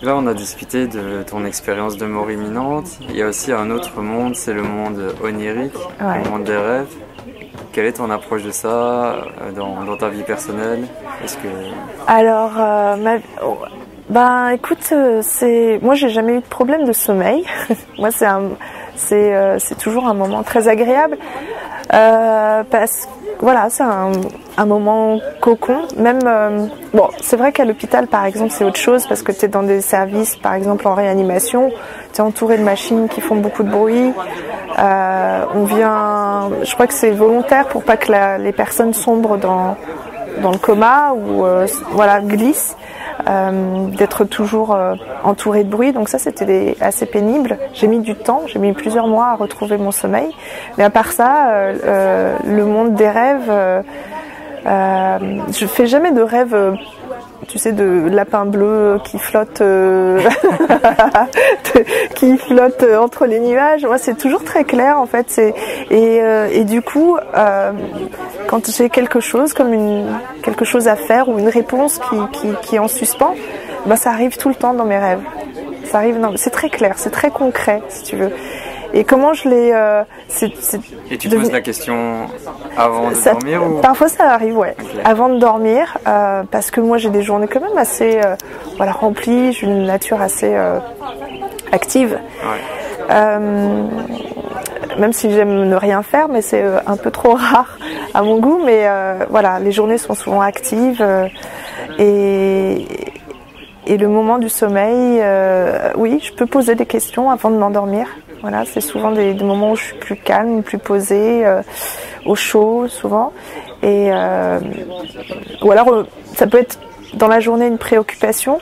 Là, on a discuté de ton expérience de mort imminente. Il y a aussi un autre monde, c'est le monde onirique, le monde des rêves. Quelle est ton approche de ça dans ta vie personnelle? Est-ce que... Alors, écoute, moi j'ai jamais eu de problème de sommeil. Moi c'est toujours un moment très agréable parce que voilà, c'est un moment cocon. Même bon, c'est vrai qu'à l'hôpital par exemple c'est autre chose parce que tu es dans des services par exemple en réanimation, tu es entouré de machines qui font beaucoup de bruit. Je crois que c'est volontaire pour pas que les personnes sombrent dans le coma ou glissent, d'être toujours entouré de bruit. Donc ça c'était assez pénible. J'ai mis du temps, j'ai mis plusieurs mois à retrouver mon sommeil. Mais à part ça, le monde des rêves, je fais jamais de rêves. Tu sais, de lapin bleu qui flotte, qui flotte entre les nuages. Moi, c'est toujours très clair en fait. Et du coup, quand j'ai quelque chose quelque chose à faire ou une réponse qui est en suspens, ça arrive tout le temps dans mes rêves. Ça arrive. C'est très clair, c'est très concret, si tu veux. Et comment je l'ai... Et tu poses la question avant de dormir ou... Parfois ça arrive, ouais. Okay. Avant de dormir, parce que moi j'ai des journées quand même assez remplies, j'ai une nature assez active. Ouais. Même si j'aime ne rien faire, mais c'est un peu trop rare à mon goût. Mais voilà, les journées sont souvent actives. Et le moment du sommeil, oui, je peux poser des questions avant de m'endormir. Voilà, c'est souvent des moments où je suis plus calme, plus posée, au chaud souvent. Ou alors, ça peut être dans la journée une préoccupation.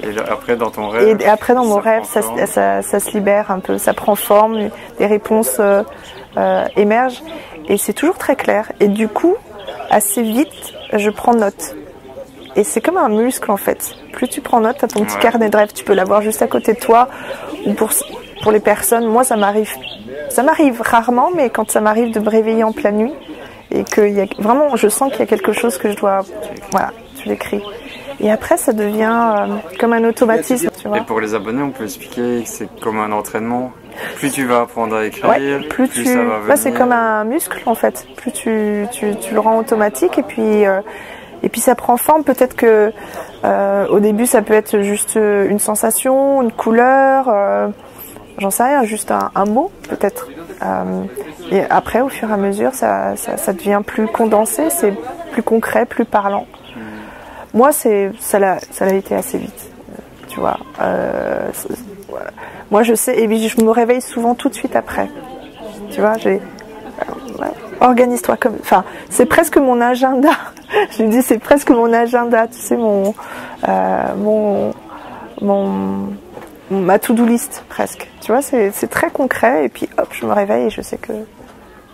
Et après, dans ton rêve? Et après, dans mon rêve, ça se libère un peu, ça prend forme, des réponses émergent. Et c'est toujours très clair. Et du coup, assez vite, je prends note. Et c'est comme un muscle en fait. Plus tu prends note, tu as ton petit carnet de rêve, tu peux l'avoir juste à côté de toi. Ou pour les personnes, moi ça m'arrive rarement, mais quand ça m'arrive de me réveiller en pleine nuit et que vraiment je sens qu'il y a quelque chose que je dois... Voilà, tu l'écris. Et après ça devient comme un automatisme. Tu vois. Et pour les abonnés, on peut expliquer que c'est comme un entraînement. Plus tu vas apprendre à écrire, plus ça va venir. C'est comme un muscle en fait. Plus tu le rends automatique et puis ça prend forme. Peut-être que au début ça peut être juste une sensation, une couleur, j'en sais rien, juste un mot peut-être. Et après au fur et à mesure ça devient plus condensé, c'est plus concret, plus parlant. Moi ça l'a été assez vite, tu vois. Moi je sais, et puis je me réveille souvent tout de suite après. Tu vois, organise-toi comme... Enfin, c'est presque mon agenda. Je dis, c'est presque mon agenda. Tu sais, ma to-do list, presque. Tu vois, c'est très concret. Et puis, hop, je me réveille et je sais qu'il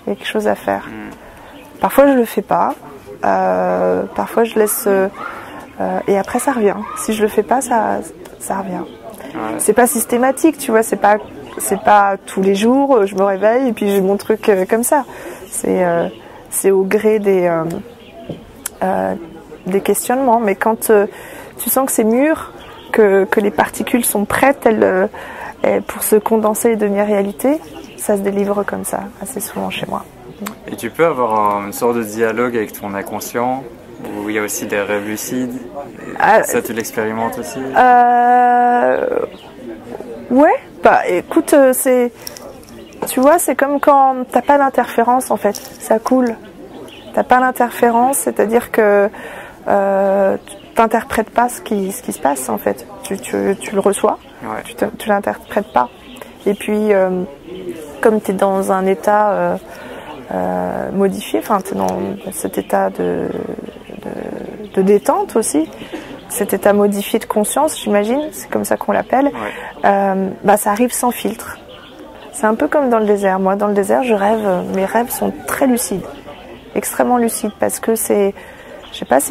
y a quelque chose à faire. Parfois, je le fais pas. Parfois, je laisse... et après, ça revient. Si je le fais pas, ça revient. Ouais. C'est pas systématique, tu vois. C'est pas tous les jours, je me réveille et puis j'ai mon truc comme ça. C'est au gré des questionnements. Mais quand tu sens que c'est mûr, que les particules sont prêtes pour se condenser et devenir réalité, ça se délivre comme ça, assez souvent chez moi. Et tu peux avoir une sorte de dialogue avec ton inconscient, où il y a aussi des rêves lucides. Ça, tu l'expérimentes aussi? Ouais, écoute, tu vois, c'est comme quand t'as pas d'interférence en fait, ça coule. T'as pas d'interférence, c'est-à-dire que t'interprètes pas ce qui se passe en fait. Tu le reçois, ouais. Tu l'interprètes pas. Et puis, comme t'es dans un état modifié, enfin t'es dans cet état de détente aussi. Cet état modifié de conscience, j'imagine, c'est comme ça qu'on l'appelle, ouais. Ça arrive sans filtre. C'est un peu comme dans le désert. Moi, dans le désert, mes rêves sont très lucides, extrêmement lucides, parce que c'est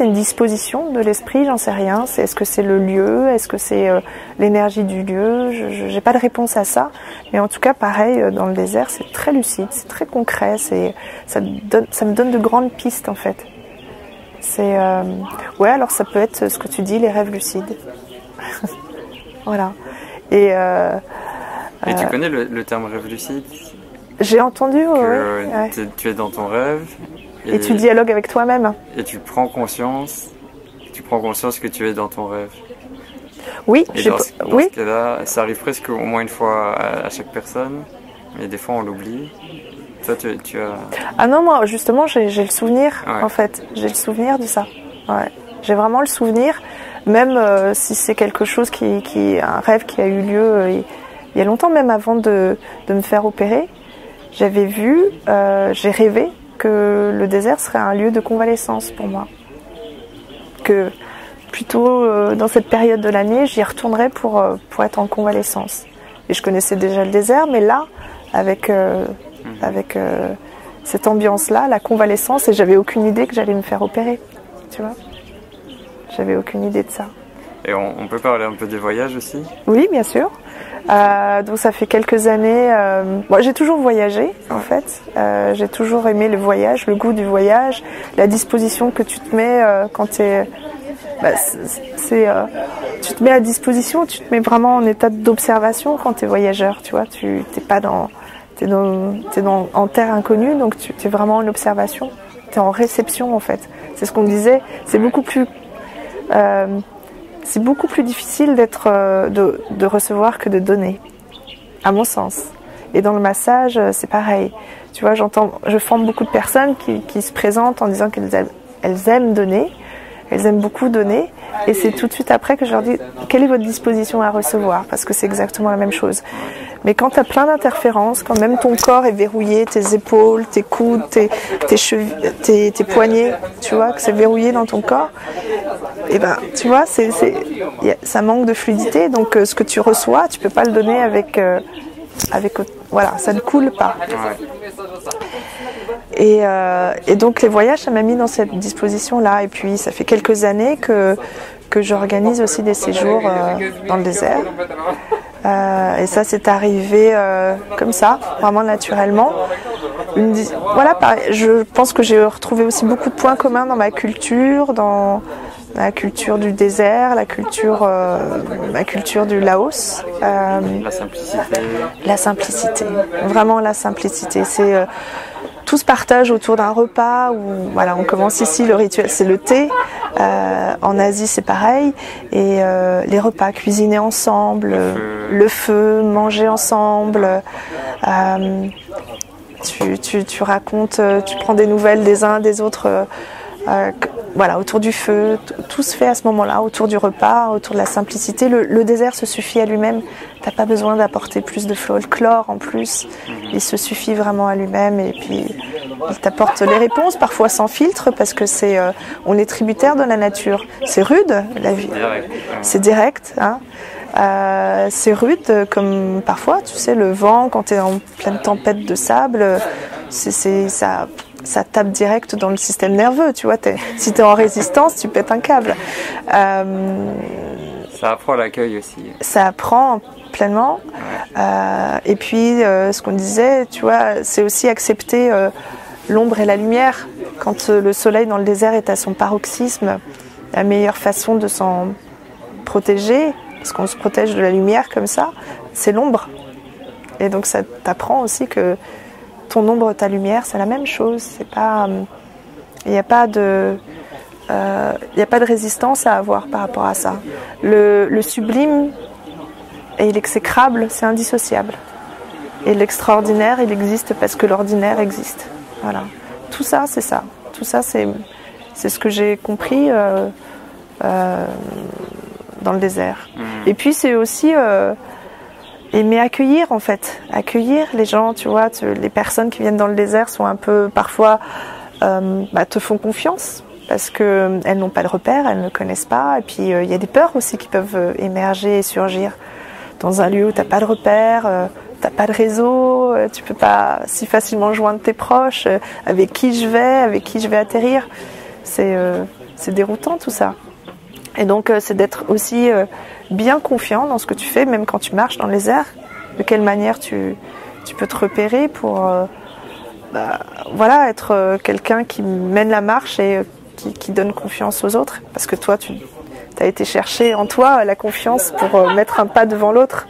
une disposition de l'esprit, j'en sais rien. Est-ce que c'est le lieu, est-ce que c'est l'énergie du lieu? J'ai pas de réponse à ça, mais en tout cas, pareil, dans le désert, c'est très lucide, c'est très concret, ça me donne de grandes pistes en fait. Ouais, alors ça peut être ce que tu dis, les rêves lucides. Voilà. Et tu connais le terme rêve lucide? J'ai entendu, tu es dans ton rêve. Et tu dialogues avec toi-même. Et tu prends conscience que tu es dans ton rêve. Oui, dans ce cas-là, ça arrive presque au moins une fois à chaque personne, mais des fois on l'oublie. Toi, tu as... Ah non, moi, justement, j'ai le souvenir, en fait. J'ai le souvenir de ça. Ouais. J'ai vraiment le souvenir, même si c'est quelque chose un rêve qui a eu lieu il y a longtemps, même avant de me faire opérer. J'avais vu, j'ai rêvé que le désert serait un lieu de convalescence pour moi. Que plutôt dans cette période de l'année, j'y retournerais pour être en convalescence. Et je connaissais déjà le désert, mais là, avec cette ambiance-là, la convalescence, et j'avais aucune idée que j'allais me faire opérer. Tu vois ? J'avais aucune idée de ça. Et on peut parler un peu des voyages aussi ? Oui, bien sûr. Donc ça fait quelques années. Moi, j'ai toujours voyagé en fait. J'ai toujours aimé le voyage, le goût du voyage, la disposition que tu te mets quand tu es. Tu te mets à disposition, tu te mets vraiment en état d'observation quand tu es voyageur. Tu vois, tu t'es pas en terre inconnue, donc tu es vraiment en observation. Tu es en réception en fait. C'est ce qu'on disait. C'est beaucoup plus difficile de recevoir que de donner, à mon sens. Et dans le massage, c'est pareil. Tu vois, je forme beaucoup de personnes qui se présentent en disant qu'elles aiment donner, elles aiment beaucoup donner, et c'est tout de suite après que je leur dis quelle est votre disposition à recevoir, parce que c'est exactement la même chose. Mais quand tu as plein d'interférences, quand même ton corps est verrouillé, tes épaules, tes coudes, tes chevilles, tes poignets, tu vois, que c'est verrouillé dans ton corps, et ben, tu vois, ça manque de fluidité, donc ce que tu reçois, tu peux pas le donner avec voilà, ça ne coule pas. Et donc les voyages, ça m'a mis dans cette disposition-là. Et puis ça fait quelques années que j'organise aussi des séjours dans le désert. Et ça, c'est arrivé comme ça, vraiment naturellement. Voilà, pareil, je pense que j'ai retrouvé aussi beaucoup de points communs dans ma culture, dans la culture du désert, ma culture du Laos. La simplicité. La simplicité, vraiment la simplicité. C'est tout se partage autour d'un repas où voilà, on commence ici, le rituel c'est le thé. En Asie c'est pareil, et les repas cuisinés ensemble, le feu, manger ensemble. Tu racontes, tu prends des nouvelles des uns des autres. Voilà, autour du feu, tout se fait à ce moment-là, autour du repas, autour de la simplicité. Le désert se suffit à lui-même. T'as pas besoin d'apporter plus de folklore en plus. Il se suffit vraiment à lui-même, et puis il t'apporte les réponses, parfois sans filtre, parce que on est tributaire de la nature. C'est rude, la vie. C'est direct, hein. C'est rude, comme parfois, tu sais, le vent, quand tu es en pleine tempête de sable, ça tape direct dans le système nerveux, tu vois. Si tu es en résistance, tu pètes un câble. Ça apprend l'accueil aussi. Ça apprend pleinement. Et puis, ce qu'on disait, tu vois, c'est aussi accepter l'ombre et la lumière. Quand le soleil dans le désert est à son paroxysme, la meilleure façon de s'en protéger, parce qu'on se protège de la lumière comme ça, c'est l'ombre. Et donc ça t'apprend aussi que ton ombre, ta lumière, c'est la même chose. C'est pas, il n'y a pas de résistance à avoir par rapport à ça. Le sublime et l'exécrable, c'est indissociable. Et l'extraordinaire, il existe parce que l'ordinaire existe. Voilà. Tout ça, c'est ça. Tout ça, c'est ce que j'ai compris dans le désert. Et puis c'est aussi aimer accueillir, en fait. Accueillir les gens, tu vois. Les personnes qui viennent dans le désert sont un peu, parfois, te font confiance parce qu'elles n'ont pas de repères, elles ne connaissent pas. Et puis il y a des peurs aussi qui peuvent émerger et surgir dans un lieu où tu n'as pas de repères, tu n'as pas de réseau, tu peux pas si facilement joindre tes proches, avec qui je vais atterrir. C'est déroutant tout ça. Et donc c'est d'être aussi bien confiant dans ce que tu fais, même quand tu marches dans les airs. De quelle manière tu peux te repérer pour voilà, être quelqu'un qui mène la marche et qui donne confiance aux autres. Parce que toi, tu Tu as été chercher en toi la confiance pour mettre un pas devant l'autre.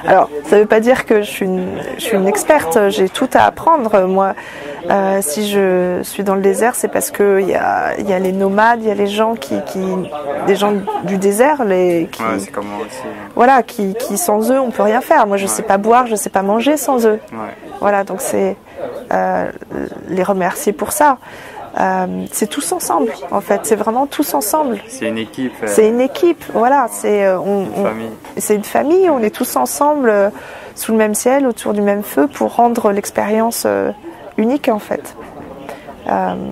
Alors, ça ne veut pas dire que je suis une experte, j'ai tout à apprendre. Moi, si je suis dans le désert, c'est parce qu'il y a les nomades, il y a les gens des gens du désert, c'est comme moi aussi. Voilà, qui sans eux, on peut rien faire. Moi, je sais pas boire, je sais pas manger sans eux. Voilà, donc c'est les remercier pour ça. C'est tous ensemble, en fait. C'est vraiment tous ensemble. C'est une équipe. C'est une équipe, voilà. C'est une famille. On est tous ensemble sous le même ciel, autour du même feu, pour rendre l'expérience unique, en fait.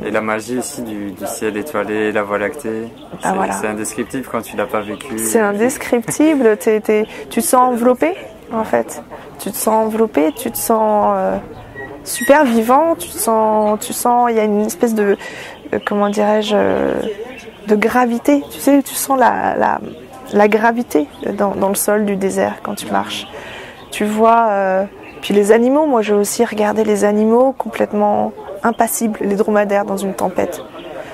Et la magie aussi du ciel étoilé, la Voie lactée. C'est indescriptible quand tu l'as pas vécu. C'est indescriptible. Tu te sens enveloppé, en fait. Tu te sens enveloppé, tu te sens super vivant, tu sens, il y a une espèce de, comment dirais-je, de gravité. Tu sais, tu sens la gravité dans le sol du désert quand tu marches. Tu vois, puis les animaux, moi j'ai aussi regardé les animaux complètement impassibles, les dromadaires dans une tempête.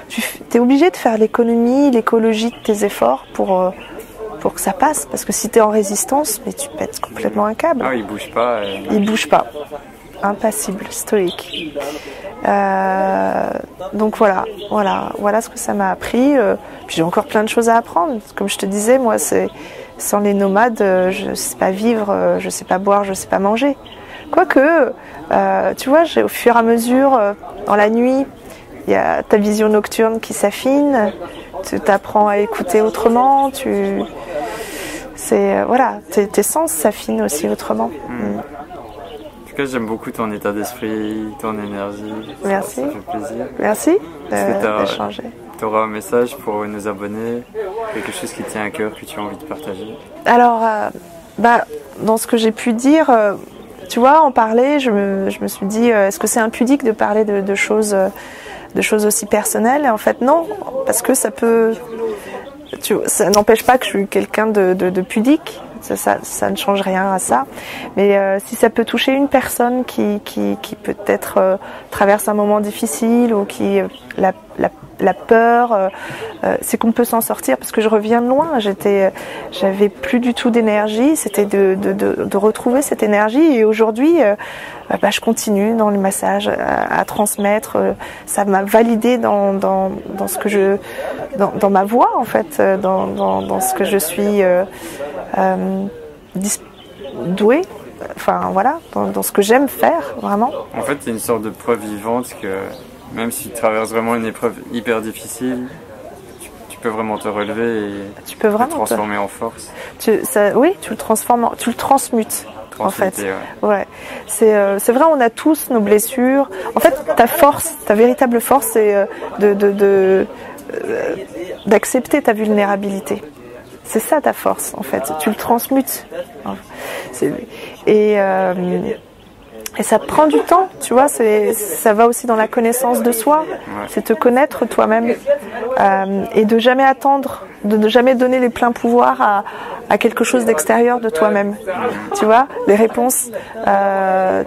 Tu es obligé de faire l'écologie de tes efforts pour que ça passe, parce que si tu es en résistance, mais tu pètes complètement un câble. Ah, ils bougent pas. Ils bougent pas. Impassible, stoïque. Donc voilà ce que ça m'a appris. Puis j'ai encore plein de choses à apprendre. Comme je te disais, moi, sans les nomades, je sais pas vivre, je sais pas boire, je sais pas manger. Quoique, tu vois, au fur et à mesure, dans la nuit, il y a ta vision nocturne qui s'affine. Tu t'apprends à écouter autrement. Tes sens s'affinent aussi autrement. En tout cas, j'aime beaucoup ton état d'esprit, ton énergie. Merci. Ça fait plaisir. Merci d'échanger. Tu auras un message pour nos abonnés, quelque chose qui tient à cœur, que tu as envie de partager? Alors, dans ce que j'ai pu dire, tu vois, en parler, je me suis dit, est-ce que c'est impudique de parler de choses aussi personnelles? Et en fait, non, parce que ça n'empêche pas que je suis quelqu'un de pudique. Ça ne change rien à ça. Mais si ça peut toucher une personne qui peut-être traverse un moment difficile ou qui la peur, c'est qu'on peut s'en sortir, parce que je reviens de loin. J'avais plus du tout d'énergie. C'était de retrouver cette énergie. Et aujourd'hui, je continue dans le massage à transmettre. Ça m'a validé dans ce que dans ma voix, en fait, dans ce que je suis douée, enfin voilà, dans ce que j'aime faire vraiment. En fait, c'est une sorte de preuve vivante que même si tu traverses vraiment une épreuve hyper difficile, tu peux vraiment te relever et te transformer en force. Oui, tu le transformes, tu le transmutes. En fait, ouais. C'est vrai, on a tous nos blessures. En fait, ta véritable force, c'est d'accepter ta vulnérabilité. C'est ça ta force, en fait. Tu le transmutes. Et ça prend du temps, tu vois. Ça va aussi dans la connaissance de soi. C'est te connaître toi-même et de jamais attendre, de jamais donner les pleins pouvoirs à quelque chose d'extérieur de toi-même. Tu vois, les réponses, elles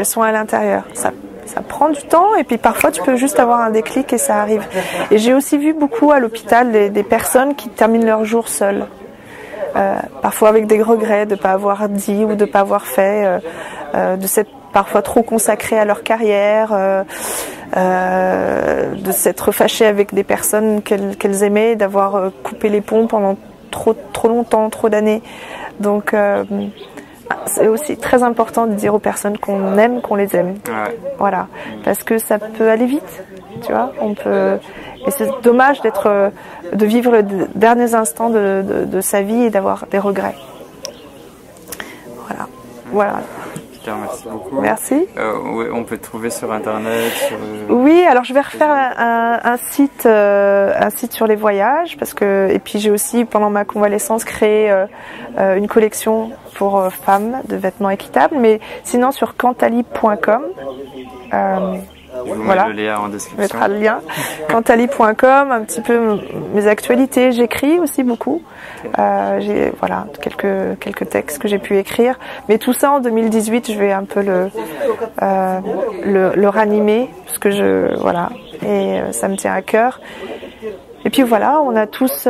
sont à l'intérieur. Ça prend du temps, et puis parfois tu peux juste avoir un déclic et ça arrive. Et j'ai aussi vu beaucoup à l'hôpital des personnes qui terminent leur jour seules. Parfois avec des regrets de ne pas avoir dit ou de ne pas avoir fait, de s'être parfois trop consacrés à leur carrière, de s'être fâchés avec des personnes qu'elles aimaient, d'avoir coupé les ponts pendant trop longtemps, trop d'années. Donc c'est aussi très important de dire aux personnes qu'on aime, qu'on les aime. Ouais. Voilà, parce que ça peut aller vite, tu vois. Et c'est dommage de vivre les derniers instants de sa vie et d'avoir des regrets. Voilà. Merci beaucoup. Merci. On peut te trouver sur Internet. Oui, alors je vais refaire un site sur les voyages, et puis j'ai aussi pendant ma convalescence créé une collection pour femmes de vêtements équitables, mais sinon sur cantali.com. Voilà, le lien en description. Je mettrai le lien. Cantali.com, un petit peu mes actualités. J'écris aussi beaucoup. J'ai quelques textes que j'ai pu écrire. Mais tout ça en 2018, je vais un peu le ranimer, parce que et ça me tient à cœur. Et puis voilà, on a tous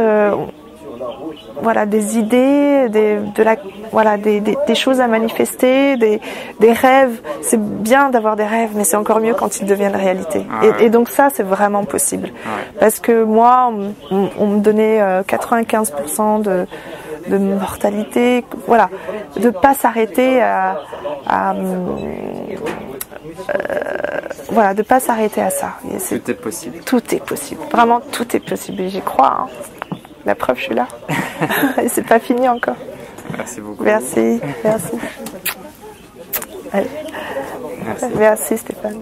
voilà, des idées, des choses à manifester, des rêves. C'est bien d'avoir des rêves, mais c'est encore mieux quand ils deviennent réalité. Et donc ça, c'est vraiment possible. Parce que moi, on me donnait 95% de mortalité. Voilà, de pas s'arrêter voilà, de pas s'arrêter à ça. Tout est possible. Tout est possible. Vraiment, tout est possible. Et j'y crois. Hein. La preuve, je suis là. Et c'est pas fini encore. Merci beaucoup. Merci. Allez. Merci Stéphane.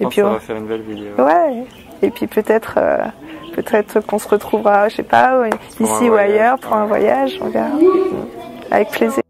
Et puis on va faire une belle vidéo. Ouais. Et puis peut-être qu'on se retrouvera, je sais pas, ici ou ailleurs pour un voyage. On verra. Avec plaisir.